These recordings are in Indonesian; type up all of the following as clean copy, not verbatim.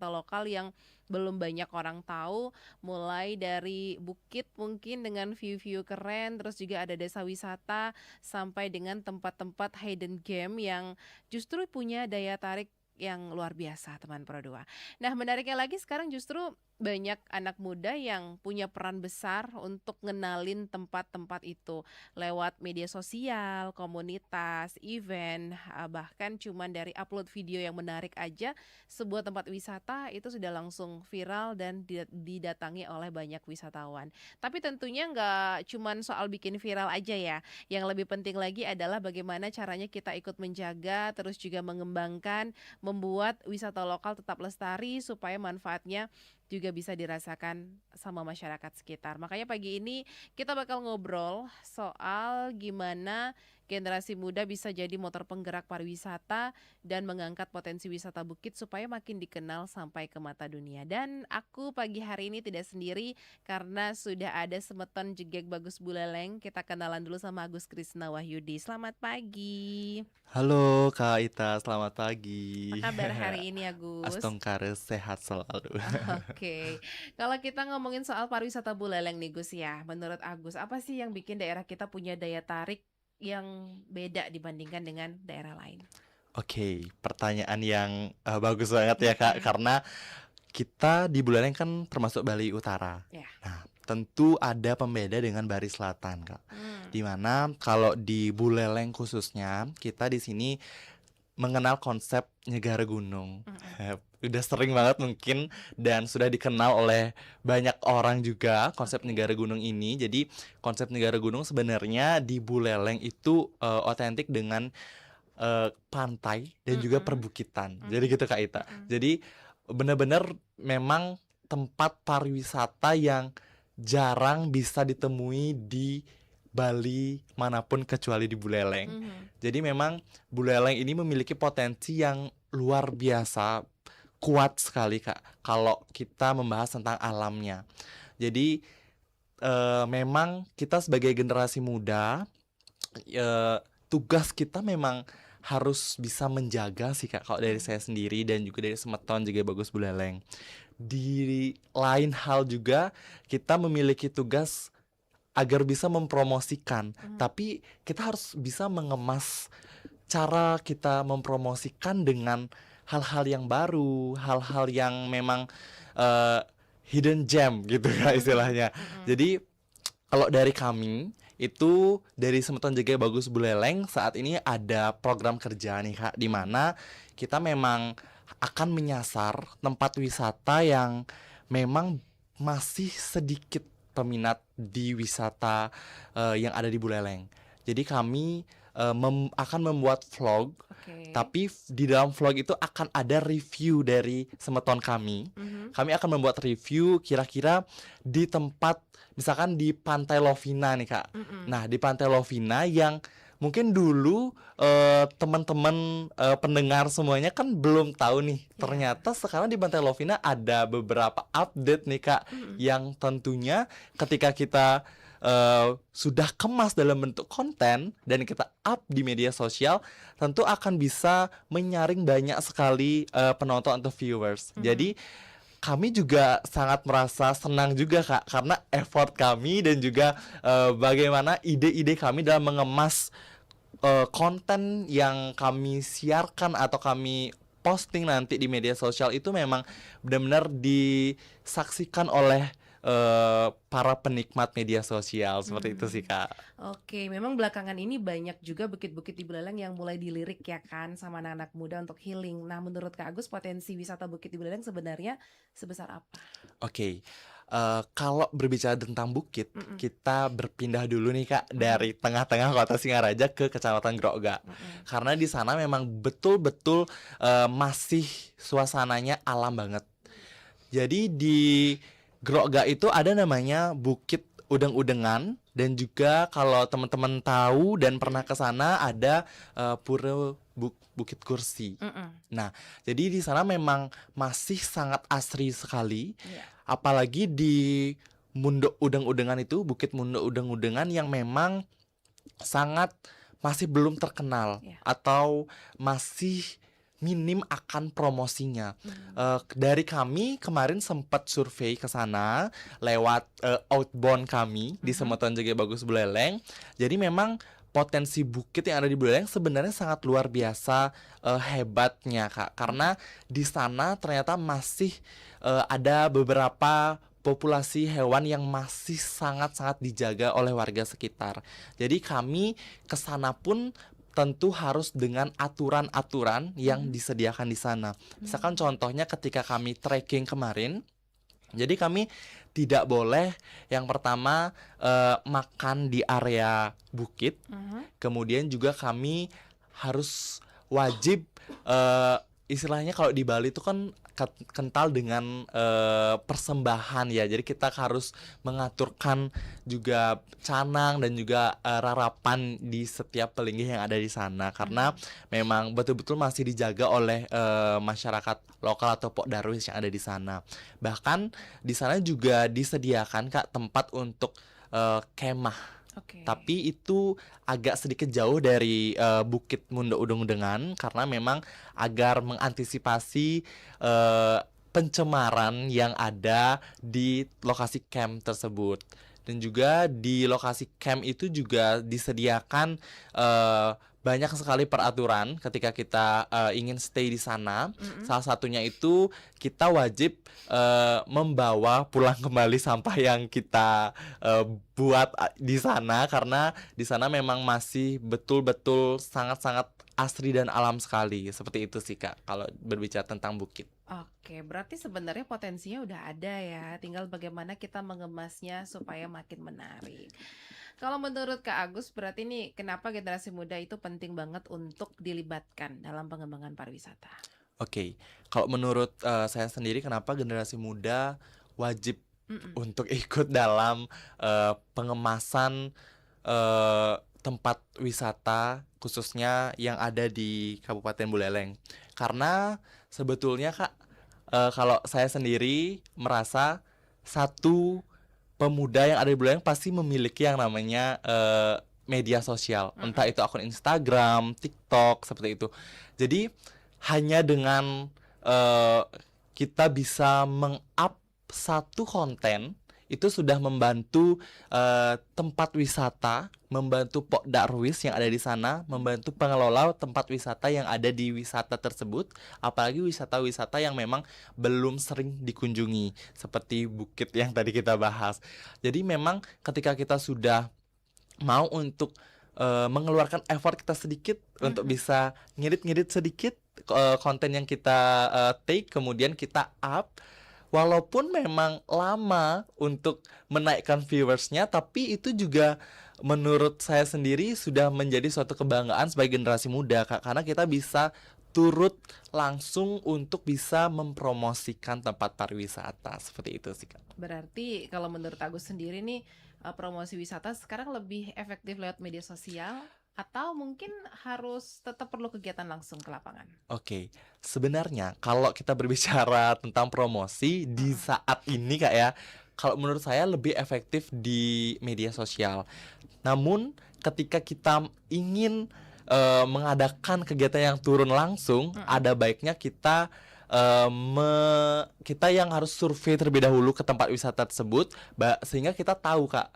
wisata lokal yang belum banyak orang tahu, mulai dari bukit mungkin dengan view-view keren, terus juga ada desa wisata, sampai dengan tempat-tempat hidden gem yang justru punya daya tarik yang luar biasa teman Pro 2. Nah menariknya lagi sekarang justru banyak anak muda yang punya peran besar untuk ngenalin tempat-tempat itu lewat media sosial, komunitas, event, bahkan cuman dari upload video yang menarik aja sebuah tempat wisata itu sudah langsung viral dan didatangi oleh banyak wisatawan. Tapi tentunya nggak cuman soal bikin viral aja ya. Yang lebih penting lagi adalah bagaimana caranya kita ikut menjaga, terus juga mengembangkan, membuat wisata lokal tetap lestari supaya manfaatnya juga bisa dirasakan sama masyarakat sekitar. Makanya pagi ini kita bakal ngobrol soal gimana generasi muda bisa jadi motor penggerak pariwisata dan mengangkat potensi wisata bukit supaya makin dikenal sampai ke mata dunia. Dan aku pagi hari ini tidak sendiri karena sudah ada semeton jegek Bagus Buleleng. Kita kenalan dulu sama Agus Krisna Wahyudi. Selamat pagi. Halo Kak Ita, selamat pagi. Apa kabar hari ini Agus? Astongkare sehat selalu. Oke, kalau kita ngomongin soal pariwisata Buleleng nih Gus ya, menurut Agus apa sih yang bikin daerah kita punya daya tarik yang beda dibandingkan dengan daerah lain? Oke, pertanyaan yang bagus banget ya Kak, Mm-mm. karena kita di Buleleng kan termasuk Bali Utara. Ya. Nah, tentu ada pembeda dengan Bali Selatan Kak. Hmm. Dimana kalau di Buleleng khususnya, kita di sini mengenal konsep Nyegara Gunung. Mm-mm. Udah sering banget mungkin dan sudah dikenal oleh banyak orang juga konsep Oke. Negara Gunung ini. Jadi konsep Negara Gunung sebenarnya di Buleleng itu otentik dengan pantai dan juga Mm-mm. perbukitan. Jadi Mm-mm. gitu Kak Ita. Mm-mm. Jadi benar-benar memang tempat pariwisata yang jarang bisa ditemui di Bali manapun kecuali di Buleleng. Mhm. Jadi memang Buleleng ini memiliki potensi yang luar biasa, kuat sekali Kak, kalau kita membahas tentang alamnya. Jadi memang kita sebagai generasi muda, eh, tugas kita memang harus bisa menjaga sih Kak, kalau dari Mhm. saya sendiri dan juga dari Semeton juga Bagus Buleleng. Di lain hal juga kita memiliki tugas agar bisa mempromosikan, Mhm. tapi kita harus bisa mengemas cara kita mempromosikan dengan hal-hal yang baru, hal-hal yang memang eh, hidden gem gitu ya Mhm. istilahnya. Mhm. Jadi kalau dari kami itu dari Semeton Jaga Bagus Buleleng saat ini ada program kerja nih Kak, di Mhm. mana kita memang akan menyasar tempat wisata yang memang masih sedikit peminat di wisata yang ada di Buleleng. Jadi kami akan membuat vlog, Oke. tapi di dalam vlog itu akan ada review dari Semeton kami. Mhm. Kami akan membuat review kira-kira di tempat, misalkan di Pantai Lovina nih Kak. Mhm. Nah, di Pantai Lovina yang mungkin dulu teman-teman pendengar semuanya kan belum tahu nih. Ya. Ternyata sekarang di Pantai Lovina ada beberapa update nih Kak, Mhm. yang tentunya ketika kita sudah kemas dalam bentuk konten dan kita up di media sosial, tentu akan bisa menyaring banyak sekali penonton atau viewers. Mhm. Jadi kami juga sangat merasa senang juga Kak, karena effort kami dan juga bagaimana ide-ide kami dalam mengemas konten yang kami siarkan atau kami posting nanti di media sosial itu memang benar-benar disaksikan oleh para penikmat media sosial, seperti itu sih Mhm. Kak. Oke, memang belakangan ini banyak juga bukit-bukit di Buleleng yang mulai dilirik ya kan sama anak-anak muda untuk healing. Nah, menurut Kak Agus potensi wisata bukit di Buleleng sebenarnya sebesar apa? Oke, kalau berbicara tentang bukit, Mhm. kita berpindah dulu nih Kak Mhm. dari tengah-tengah kota Singaraja ke Kecamatan Grogga. Mhm. Karena di sana memang betul-betul masih suasananya alam banget. Jadi di Grogga itu ada namanya Bukit Udeng-Udengan, dan juga kalau teman-teman tahu dan pernah ke sana ada Pura Bukit Kursi. Mhm. Nah, jadi di sana memang masih sangat asri sekali, Iya. apalagi di Mundok Udeng-Udengan itu, Bukit Mundok Udeng-Udengan yang memang sangat masih belum terkenal Iya. atau masih minim akan promosinya. Mmm. Dari kami kemarin sempat survei ke sana lewat, outbound kami di Mhm. Semeton Jaya Bagus Buleleng. Jadi memang potensi bukit yang ada di Buleleng sebenarnya sangat luar biasa, hebatnya, Kak. Mhm. Karena di sana ternyata masih, ada beberapa populasi hewan yang masih sangat-sangat dijaga oleh warga sekitar. Jadi kami ke sana pun tentu harus dengan aturan-aturan yang Mhm. disediakan di sana. Misalkan Mmm. contohnya ketika kami trekking kemarin, jadi kami tidak boleh yang pertama, makan di area bukit, Mhm. kemudian juga kami harus wajib, istilahnya kalau di Bali itu kan kental dengan, persembahan ya. Jadi kita harus mengaturkan juga canang dan juga, rarapan di setiap pelinggih yang ada di sana. Karena Mhm. memang betul-betul masih dijaga oleh, masyarakat lokal atau Pok Darwis yang ada di sana. Bahkan di sana juga disediakan, Kak, tempat untuk, kemah. Oke. Tapi itu agak sedikit jauh dari, Bukit Mundo Udung-Undengan karena memang agar mengantisipasi, pencemaran yang ada di lokasi camp tersebut. Dan juga di lokasi camp itu juga disediakan, banyak sekali peraturan ketika kita, ingin stay di sana. Mhm. Salah satunya itu kita wajib, membawa pulang kembali sampah yang kita, buat di sana karena di sana memang masih betul-betul sangat-sangat asri dan alam sekali. Seperti itu sih, Kak, kalau berbicara tentang bukit. Oke, berarti sebenarnya potensinya udah ada ya, tinggal bagaimana kita mengemasnya supaya makin menarik. Kalau menurut Kak Agus, berarti nih kenapa generasi muda itu penting banget untuk dilibatkan dalam pengembangan pariwisata? Oke, kalau menurut, saya sendiri kenapa generasi muda wajib Mhm. untuk ikut dalam, pengemasan, tempat wisata khususnya yang ada di Kabupaten Buleleng. Karena sebetulnya, Kak, kalau saya sendiri merasa satu pemuda yang ada di Buleleng pasti memiliki yang namanya, media sosial, entah Mhm. itu akun Instagram, TikTok, seperti itu. Jadi hanya dengan, kita bisa meng-up satu konten, itu sudah membantu, tempat wisata, membantu Pok Darwis yang ada di sana, Mhm. membantu pengelola tempat wisata yang ada di wisata tersebut, apalagi wisata-wisata yang memang belum sering dikunjungi, seperti bukit yang tadi kita bahas. Jadi memang ketika kita sudah mau untuk, mengeluarkan effort kita sedikit untuk Mhm. bisa ngirit-ngirit sedikit, konten yang kita, take kemudian kita up, walaupun memang lama untuk menaikkan viewersnya, tapi itu juga menurut saya sendiri sudah menjadi suatu kebanggaan sebagai generasi muda, Kak, karena kita bisa turut langsung untuk bisa mempromosikan tempat pariwisata, seperti itu sih, Kak. Berarti kalau menurut Agus sendiri nih, promosi wisata sekarang lebih efektif lewat media sosial atau mungkin harus tetap perlu kegiatan langsung ke lapangan? Oke, sebenarnya kalau kita berbicara tentang promosi di Mhm. saat ini, Kak, ya, kalau menurut saya lebih efektif di media sosial. Namun ketika kita ingin, mengadakan kegiatan yang turun langsung, Mhm. ada baiknya kita, kita yang harus survei terlebih dahulu ke tempat wisata tersebut, sehingga kita tahu, Kak,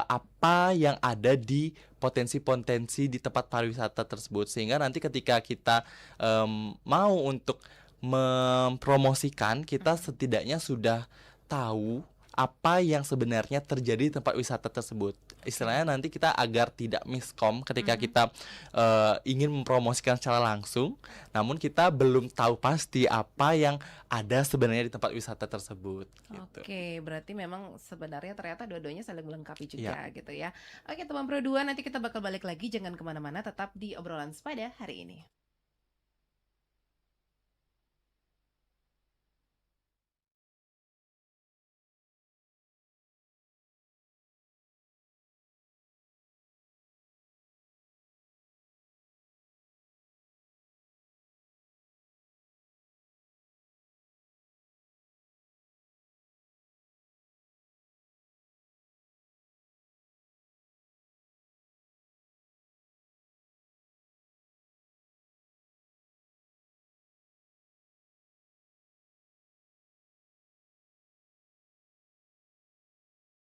apa yang ada di potensi-potensi di tempat pariwisata tersebut. Sehingga nanti ketika kita, mau untuk mempromosikan, kita Mhm. setidaknya sudah tahu apa yang sebenarnya terjadi di tempat wisata tersebut. Istilahnya Oke. nanti kita agar tidak miskom ketika Mhm. kita, ingin mempromosikan secara langsung, namun kita belum tahu pasti apa yang ada sebenarnya di tempat wisata tersebut, gitu. Oke, berarti memang sebenarnya ternyata dua-duanya saling melengkapi Iya. juga gitu ya. Oke, teman Pro 2, nanti kita bakal balik lagi, jangan kemana-mana, tetap di obrolan sepada hari ini.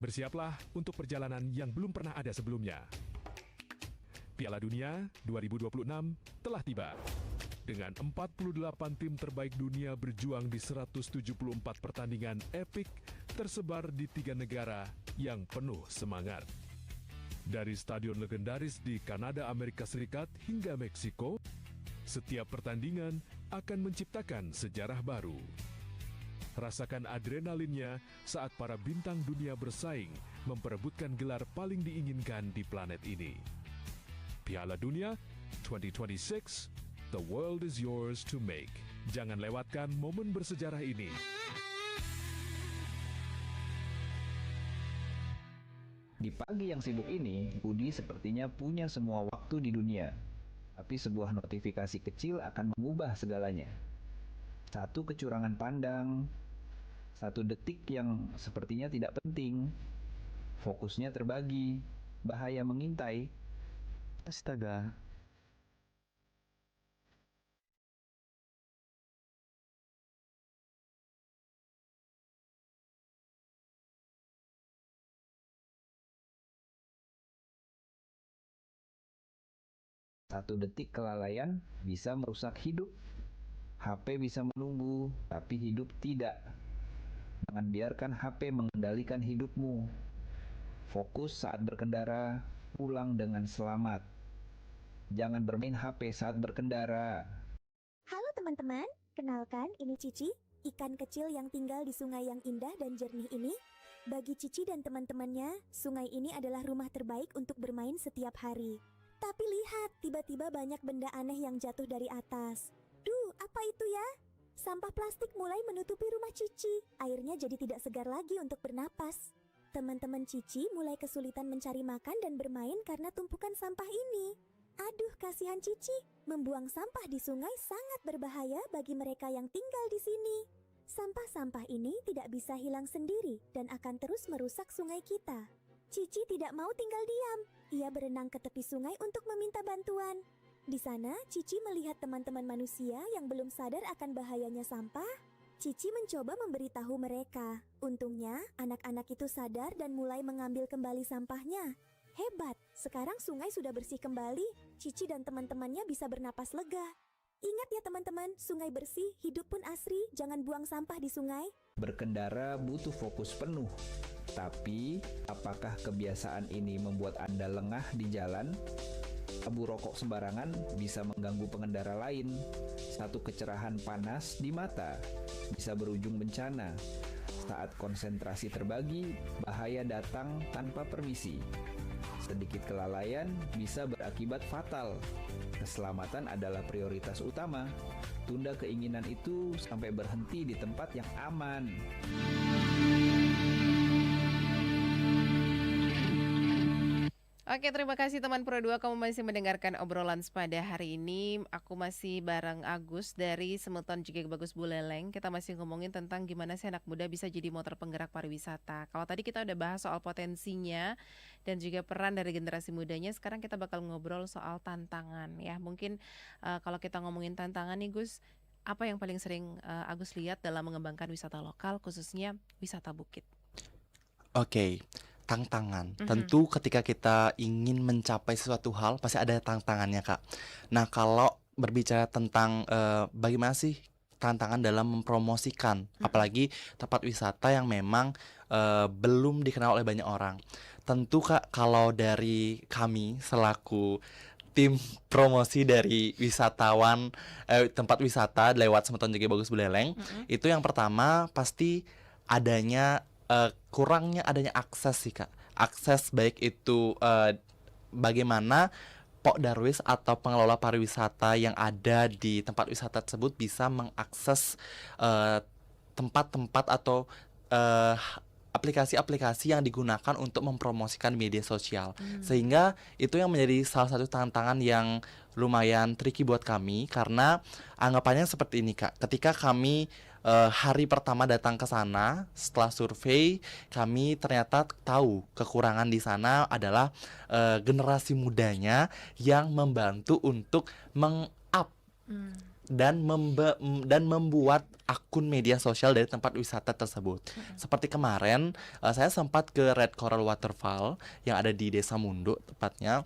Bersiaplah untuk perjalanan yang belum pernah ada sebelumnya. Piala Dunia 2026 telah tiba. Dengan 48 tim terbaik dunia berjuang di 174 pertandingan epik tersebar di 3 negara yang penuh semangat. Dari stadion legendaris di Kanada, Amerika Serikat hingga Meksiko, setiap pertandingan akan menciptakan sejarah baru. Rasakan adrenalinnya saat para bintang dunia bersaing memperebutkan gelar paling diinginkan di planet ini. Piala Dunia 2026, the world is yours to make. Jangan lewatkan momen bersejarah ini. Di pagi yang sibuk ini, Budi sepertinya punya semua waktu di dunia. Tapi sebuah notifikasi kecil akan mengubah segalanya. Satu kecurangan pandang, satu detik yang sepertinya tidak penting. Fokusnya terbagi, bahaya mengintai. Astaga. Satu detik kelalaian bisa merusak hidup. HP bisa menunggu, tapi hidup tidak. Jangan biarkan HP mengendalikan hidupmu. Fokus saat berkendara, pulang dengan selamat. Jangan bermain HP saat berkendara. Halo teman-teman, kenalkan ini Cici, ikan kecil yang tinggal di sungai yang indah dan jernih ini. Bagi Cici dan teman-temannya, sungai ini adalah rumah terbaik untuk bermain setiap hari. Tapi lihat, tiba-tiba banyak benda aneh yang jatuh dari atas. Duh, apa itu ya? Sampah plastik mulai menutupi rumah Cici. Airnya jadi tidak segar lagi untuk bernapas. Teman-teman Cici mulai kesulitan mencari makan dan bermain karena tumpukan sampah ini. Aduh, kasihan Cici. Membuang sampah di sungai sangat berbahaya bagi mereka yang tinggal di sini. Sampah-sampah ini tidak bisa hilang sendiri dan akan terus merusak sungai kita. Cici tidak mau tinggal diam. Ia berenang ke tepi sungai untuk meminta bantuan. Di sana, Cici melihat teman-teman manusia yang belum sadar akan bahayanya sampah. Cici mencoba memberitahu mereka. Untungnya, anak-anak itu sadar dan mulai mengambil kembali sampahnya. Hebat, sekarang sungai sudah bersih kembali. Cici dan teman-temannya bisa bernapas lega. Ingat ya teman-teman, sungai bersih, hidup pun asri, jangan buang sampah di sungai. Berkendara butuh fokus penuh. Tapi, apakah kebiasaan ini membuat Anda lengah di jalan? Abu rokok sembarangan bisa mengganggu pengendara lain. Satu kecerahan panas di mata bisa berujung bencana. Saat konsentrasi terbagi, bahaya datang tanpa permisi. Sedikit kelalaian bisa berakibat fatal. Keselamatan adalah prioritas utama. Tunda keinginan itu sampai berhenti di tempat yang aman. Oke, terima kasih teman Pro 2, kamu masih mendengarkan obrolan pada hari ini. Aku masih bareng Agus dari Semeton juga Bagus Buleleng. Kita masih ngomongin tentang gimana sih anak muda bisa jadi motor penggerak pariwisata. Kalau tadi kita udah bahas soal potensinya dan juga peran dari generasi mudanya, sekarang kita bakal ngobrol soal tantangan ya. Mungkin kalau kita ngomongin tantangan nih Gus, apa yang paling sering Agus lihat dalam mengembangkan wisata lokal, khususnya wisata bukit? Oke, tantangan. Mhm. Tentu ketika kita ingin mencapai sesuatu hal pasti ada tantangannya, Kak. Nah, kalau berbicara tentang bagaimana sih tantangan dalam mempromosikan, apalagi tempat wisata yang memang belum dikenal oleh banyak orang. Tentu Kak, kalau dari kami selaku tim promosi dari wisatawan tempat wisata lewat Semeton JG Bagus Buleleng, itu yang pertama pasti adanya kurangnya adanya akses sih Kak. Akses baik itu bagaimana Pok Darwis atau pengelola pariwisata yang ada di tempat wisata tersebut bisa mengakses tempat-tempat atau aplikasi-aplikasi yang digunakan untuk mempromosikan media sosial. Sehingga itu yang menjadi salah satu tantangan yang lumayan tricky buat kami, karena anggapannya seperti ini Kak. Ketika kami hari pertama datang ke sana, setelah survei, kami ternyata tahu kekurangan di sana adalah generasi mudanya yang membantu untuk meng-up dan membuat akun media sosial dari tempat wisata tersebut. Seperti kemarin, saya sempat ke Red Coral Waterfall yang ada di Desa Mundu tepatnya.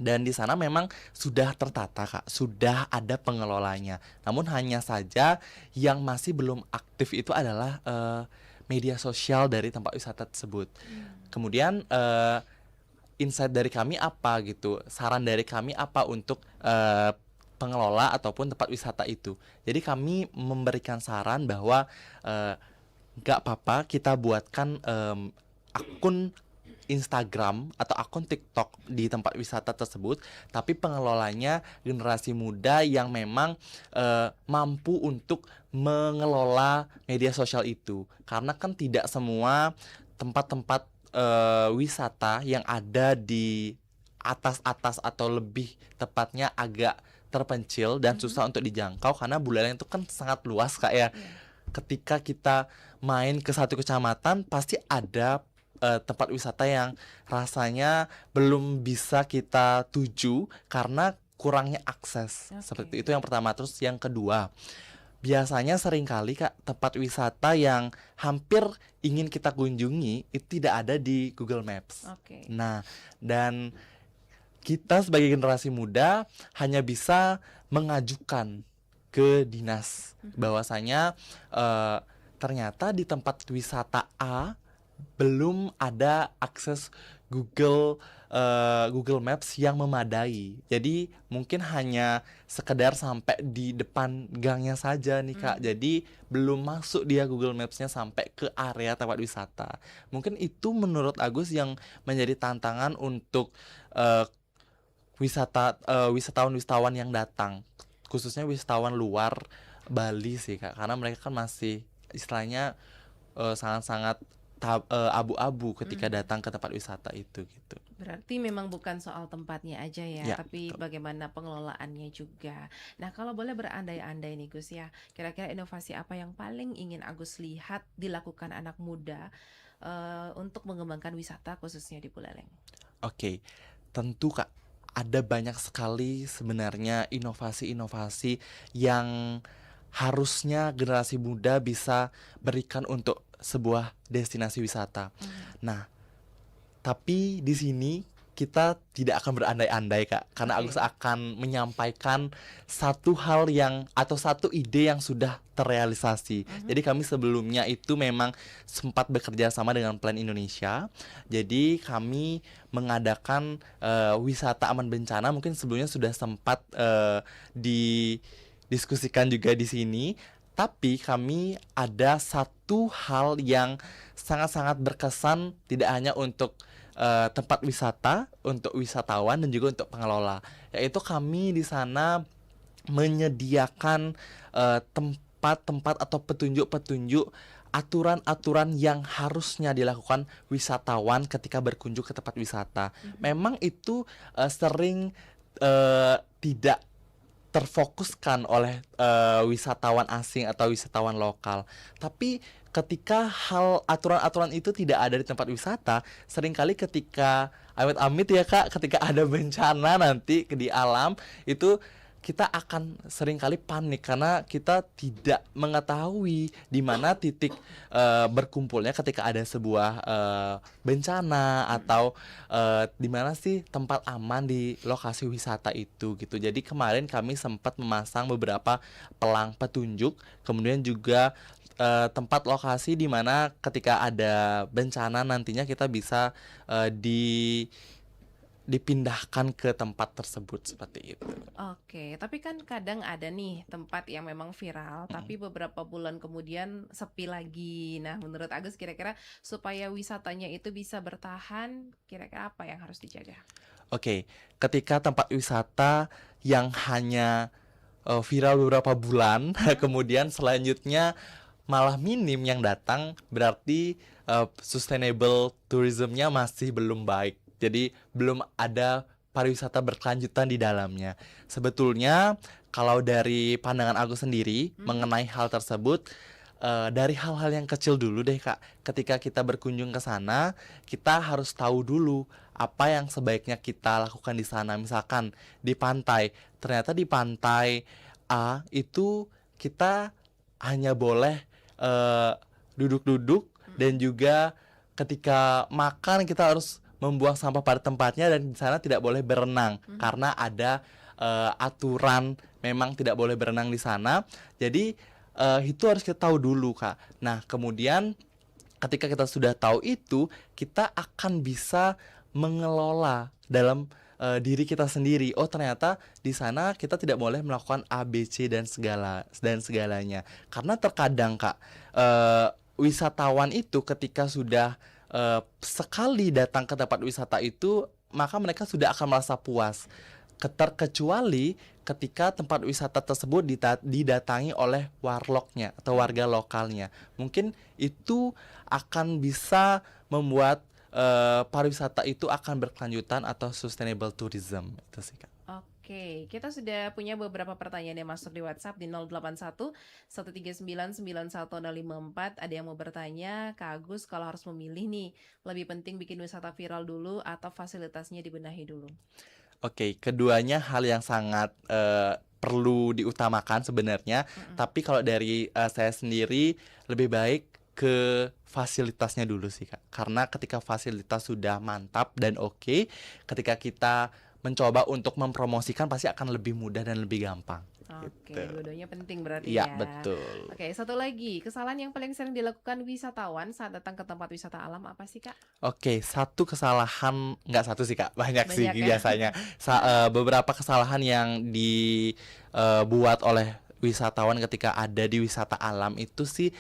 Dan di sana memang sudah tertata, Kak, sudah ada pengelolanya. Namun hanya saja yang masih belum aktif itu adalah media sosial dari tempat wisata tersebut. Kemudian insight dari kami apa gitu, saran dari kami apa untuk pengelola ataupun tempat wisata itu. Jadi kami memberikan saran bahwa nggak apa-apa kita buatkan akun Instagram atau akun TikTok di tempat wisata tersebut, tapi pengelolanya generasi muda yang memang mampu untuk mengelola media sosial itu. Karena kan tidak semua tempat-tempat wisata yang ada di atas-atas atau lebih tepatnya agak terpencil dan susah untuk dijangkau karena Buleleng itu kan sangat luas, Kak ya. Ketika kita main ke satu kecamatan pasti ada tempat wisata yang rasanya belum bisa kita tuju karena kurangnya akses. Seperti itu yang pertama. Terus yang kedua, biasanya seringkali, Kak, tempat wisata yang hampir ingin kita kunjungi itu tidak ada di Google Maps. Nah, dan kita sebagai generasi muda hanya bisa mengajukan ke dinas bahwasanya ternyata di tempat wisata A belum ada akses Google Maps yang memadai. Jadi mungkin hanya sekedar sampai di depan gangnya saja nih, Kak. Jadi belum masuk dia Google Maps-nya sampai ke area tempat wisata. Mungkin itu menurut Agus yang menjadi tantangan untuk wisatawan-wisatawan yang datang, khususnya wisatawan luar Bali sih, Kak. Karena mereka kan masih istilahnya sangat-sangat abu-abu ketika datang ke tempat wisata itu gitu. Berarti memang bukan soal tempatnya aja ya, Ya, tapi betul. bagaimana pengelolaannya juga. Nah, kalau boleh berandai-andai nih Gus ya, kira-kira inovasi apa yang paling ingin Agus lihat dilakukan anak muda untuk mengembangkan wisata khususnya di Buleleng? Oke, tentu, Kak, ada banyak sekali sebenarnya inovasi-inovasi yang harusnya generasi muda bisa berikan untuk sebuah destinasi wisata. Nah, tapi di sini kita tidak akan berandai-andai, Kak, karena Agus akan menyampaikan satu hal yang atau satu ide yang sudah terrealisasi. Jadi kami sebelumnya itu memang sempat bekerja sama dengan Plan Indonesia. Jadi kami mengadakan wisata aman bencana. Mungkin sebelumnya sudah sempat didiskusikan juga di sini. Tapi kami ada satu hal yang sangat-sangat berkesan tidak hanya untuk tempat wisata, untuk wisatawan dan juga untuk pengelola. Yaitu kami di sana menyediakan tempat-tempat atau petunjuk-petunjuk aturan-aturan yang harusnya dilakukan wisatawan ketika berkunjung ke tempat wisata. Memang itu sering tidak terfokuskan oleh wisatawan asing atau wisatawan lokal. Tapi ketika aturan-aturan itu tidak ada di tempat wisata, seringkali ketika amit-amit ya, Kak, ketika ada bencana nanti di alam itu kita akan seringkali panik karena kita tidak mengetahui di mana titik berkumpulnya ketika ada sebuah bencana atau di mana sih tempat aman di lokasi wisata itu gitu. Jadi kemarin kami sempat memasang beberapa pelang petunjuk, kemudian juga tempat lokasi di mana ketika ada bencana nantinya kita bisa dipindahkan ke tempat tersebut seperti itu. Oke, tapi kan kadang ada nih tempat yang memang viral, tapi beberapa bulan kemudian sepi lagi. Nah, menurut Agus kira-kira supaya wisatanya itu bisa bertahan, kira-kira apa yang harus dijaga? Oke, ketika tempat wisata yang hanya viral beberapa bulan, kemudian selanjutnya malah minim yang datang, berarti sustainable tourismnya masih belum baik. Jadi belum ada pariwisata berkelanjutan di dalamnya. Sebetulnya kalau dari pandangan aku sendiri mengenai hal tersebut, dari hal-hal yang kecil dulu deh, Kak. Ketika kita berkunjung ke sana, kita harus tahu dulu apa yang sebaiknya kita lakukan di sana. Misalkan di pantai, ternyata di pantai A itu kita hanya boleh duduk-duduk, dan juga ketika makan kita harus membuang sampah pada tempatnya, dan di sana tidak boleh berenang karena ada aturan memang tidak boleh berenang di sana. Jadi itu harus kita tahu dulu, Kak. Nah, kemudian ketika kita sudah tahu itu, kita akan bisa mengelola dalam diri kita sendiri. Oh, ternyata di sana kita tidak boleh melakukan A, B, C dan segalanya. Karena terkadang, Kak, wisatawan itu ketika sudah sekali datang ke tempat wisata itu, maka mereka sudah akan merasa puas. Terkecuali ketika tempat wisata tersebut didatangi oleh warlocknya atau warga lokalnya. Mungkin itu akan bisa membuat pariwisata itu akan berkelanjutan atau sustainable tourism. Itu sih, Kak. Oke, kita sudah punya beberapa pertanyaan yang masuk di WhatsApp di 081 139 91054. Ada yang mau bertanya, Kak Agus, kalau harus memilih nih, lebih penting bikin wisata viral dulu atau fasilitasnya dibenahi dulu? Oke, keduanya hal yang sangat perlu diutamakan sebenarnya. Tapi kalau dari saya sendiri, lebih baik ke fasilitasnya dulu sih, Kak. Karena ketika fasilitas sudah mantap dan oke, ketika kita mencoba untuk mempromosikan pasti akan lebih mudah dan lebih gampang. Oke, Gitu. dua-duanya penting berarti Iya, ya. betul. Oke, satu lagi, kesalahan yang paling sering dilakukan wisatawan saat datang ke tempat wisata alam apa sih, Kak? Oke, satu kesalahan, nggak satu sih, Kak, banyak sih Banyak ya? biasanya. Beberapa kesalahan yang dibuat oleh wisatawan ketika ada di wisata alam itu sih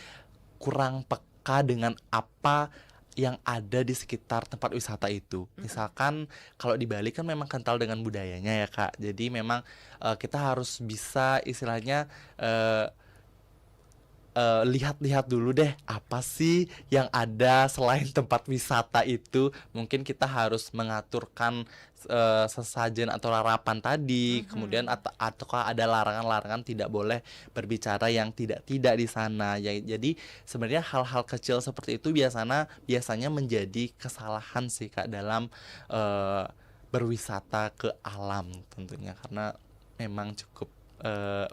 kurang peka dengan apa yang ada di sekitar tempat wisata itu. Misalkan kalau di Bali kan memang kental dengan budayanya ya, Kak. Jadi memang kita harus bisa istilahnya lihat-lihat dulu deh apa sih yang ada selain tempat wisata itu. Mungkin kita harus mengaturkan sesajen atau larapan tadi, kemudian ataukah ada larangan-larangan tidak boleh berbicara yang tidak di sana ya. Jadi sebenarnya hal-hal kecil seperti itu biasanya menjadi kesalahan sih, Kak, dalam berwisata ke alam tentunya, karena memang cukup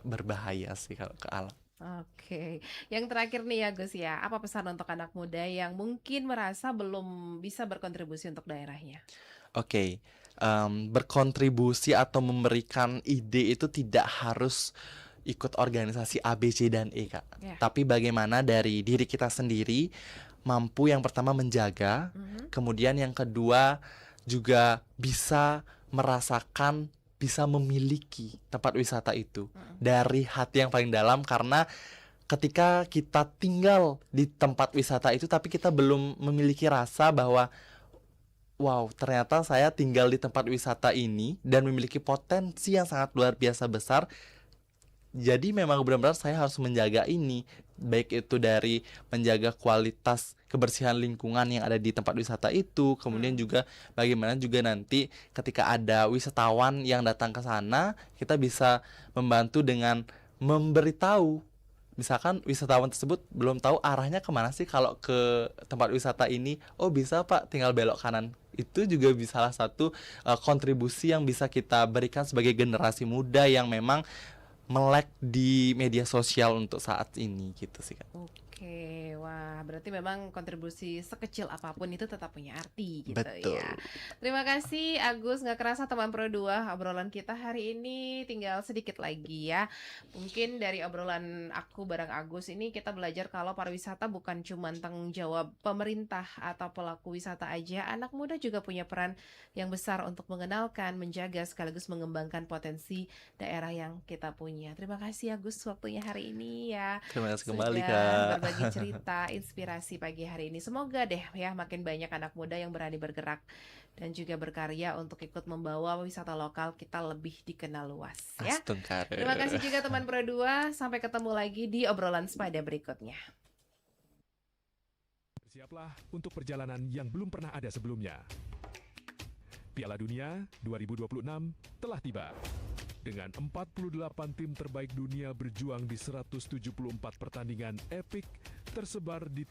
berbahaya sih kalau ke alam. Oke, yang terakhir nih ya Gus ya, apa pesan untuk anak muda yang mungkin merasa belum bisa berkontribusi untuk daerahnya? Oke, berkontribusi atau memberikan ide itu tidak harus ikut organisasi A, B, C, dan E, Kak. Ya. Tapi bagaimana dari diri kita sendiri mampu yang pertama menjaga, kemudian yang kedua juga bisa merasakan, bisa memiliki tempat wisata itu dari hati yang paling dalam. Karena ketika kita tinggal di tempat wisata itu tapi kita belum memiliki rasa bahwa wow, ternyata saya tinggal di tempat wisata ini dan memiliki potensi yang sangat luar biasa besar. Jadi memang benar-benar saya harus menjaga ini, baik itu dari menjaga kualitas kebersihan lingkungan yang ada di tempat wisata itu, kemudian juga bagaimana juga nanti ketika ada wisatawan yang datang ke sana, kita bisa membantu dengan memberitahu. Misalkan wisatawan tersebut belum tahu arahnya kemana sih kalau ke tempat wisata ini, oh bisa Pak, tinggal belok kanan. Itu juga bisa salah satu kontribusi yang bisa kita berikan sebagai generasi muda yang memang melek di media sosial untuk saat ini gitu sih, Kak. Oke, wah berarti memang kontribusi sekecil apapun itu tetap punya arti gitu Betul. ya. Terima kasih Agus, nggak kerasa teman Pro 2 obrolan kita hari ini tinggal sedikit lagi ya. Mungkin dari obrolan aku bareng Agus ini kita belajar kalau pariwisata bukan cuma tanggung jawab pemerintah atau pelaku wisata aja, anak muda juga punya peran yang besar untuk mengenalkan, menjaga sekaligus mengembangkan potensi daerah yang kita punya. Terima kasih Agus waktunya hari ini ya. Terima kasih kembali, Sudah Kak. berbagi cerita, inspirasi pagi hari ini. Semoga deh ya makin banyak anak muda yang berani bergerak dan juga berkarya untuk ikut membawa wisata lokal kita lebih dikenal luas ya. Astungkar. Terima kasih juga teman Pro 2. Sampai ketemu lagi di obrolan sepada berikutnya. Bersiaplah untuk perjalanan yang belum pernah ada sebelumnya. Piala Dunia 2026 telah tiba. Dengan 48 tim terbaik dunia berjuang di 174 pertandingan epik tersebar di